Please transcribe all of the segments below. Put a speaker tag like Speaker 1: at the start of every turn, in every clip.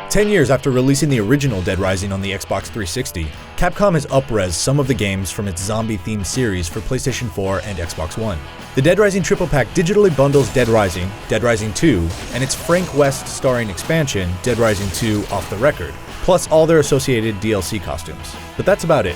Speaker 1: 10 years after releasing the original Dead Rising on the Xbox 360, Capcom has up-rezed some of the games from its zombie-themed series for PlayStation 4 and Xbox One. The Dead Rising Triple Pack digitally bundles Dead Rising 2, and its Frank West starring expansion, Dead Rising 2 Off the Record, plus all their associated DLC costumes. But that's about it.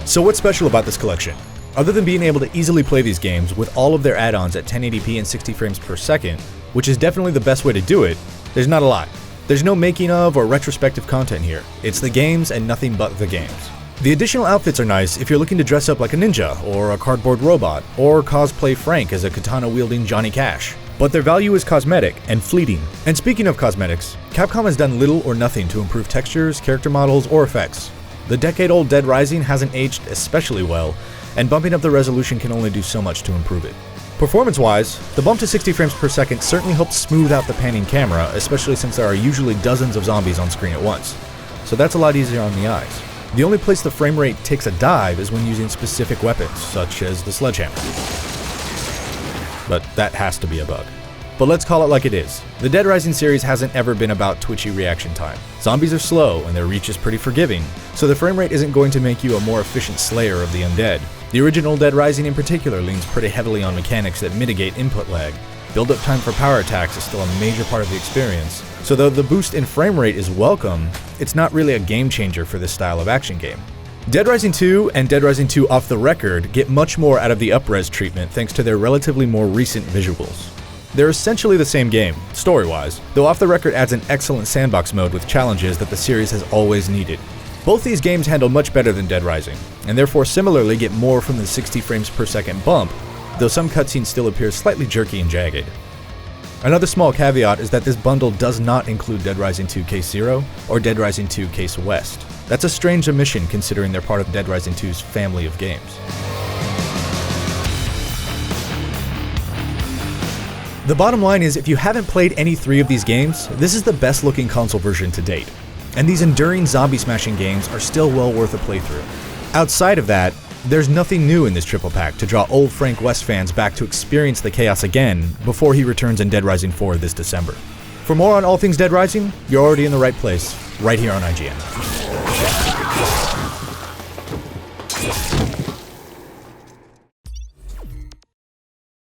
Speaker 1: So what's special about this collection? Other than being able to easily play these games with all of their add-ons at 1080p and 60 frames per second, which is definitely the best way to do it, there's not a lot. There's no making of or retrospective content here. It's the games and nothing but the games. The additional outfits are nice if you're looking to dress up like a ninja or a cardboard robot, or cosplay Frank as a katana-wielding Johnny Cash. But their value is cosmetic and fleeting. And speaking of cosmetics, Capcom has done little or nothing to improve textures, character models, or effects. The decade-old Dead Rising hasn't aged especially well, and bumping up the resolution can only do so much to improve it. Performance-wise, the bump to 60 frames per second certainly helps smooth out the panning camera, especially since there are usually dozens of zombies on screen at once. So that's a lot easier on the eyes. The only place the frame rate takes a dive is when using specific weapons, such as the sledgehammer. But that has to be a bug. But let's call it like it is. The Dead Rising series hasn't ever been about twitchy reaction time. Zombies are slow and their reach is pretty forgiving, so the frame rate isn't going to make you a more efficient slayer of the undead. The original Dead Rising in particular leans pretty heavily on mechanics that mitigate input lag. Build-up time for power attacks is still a major part of the experience, so though the boost in frame rate is welcome, it's not really a game changer for this style of action game. Dead Rising 2 and Dead Rising 2 Off the Record get much more out of the up-res treatment thanks to their relatively more recent visuals. They're essentially the same game, story-wise, though Off the Record adds an excellent sandbox mode with challenges that the series has always needed. Both these games handle much better than Dead Rising, and therefore similarly get more from the 60 frames per second bump, though some cutscenes still appear slightly jerky and jagged. Another small caveat is that this bundle does not include Dead Rising 2 Case Zero or Dead Rising 2 Case West. That's a strange omission considering they're part of Dead Rising 2's family of games. The bottom line is, if you haven't played any three of these games, this is the best looking console version to date. And these enduring zombie smashing games are still well worth a playthrough. Outside of that, there's nothing new in this triple pack to draw old Frank West fans back to experience the chaos again before he returns in Dead Rising 4 this December. For more on all things Dead Rising, you're already in the right place, right here on IGN.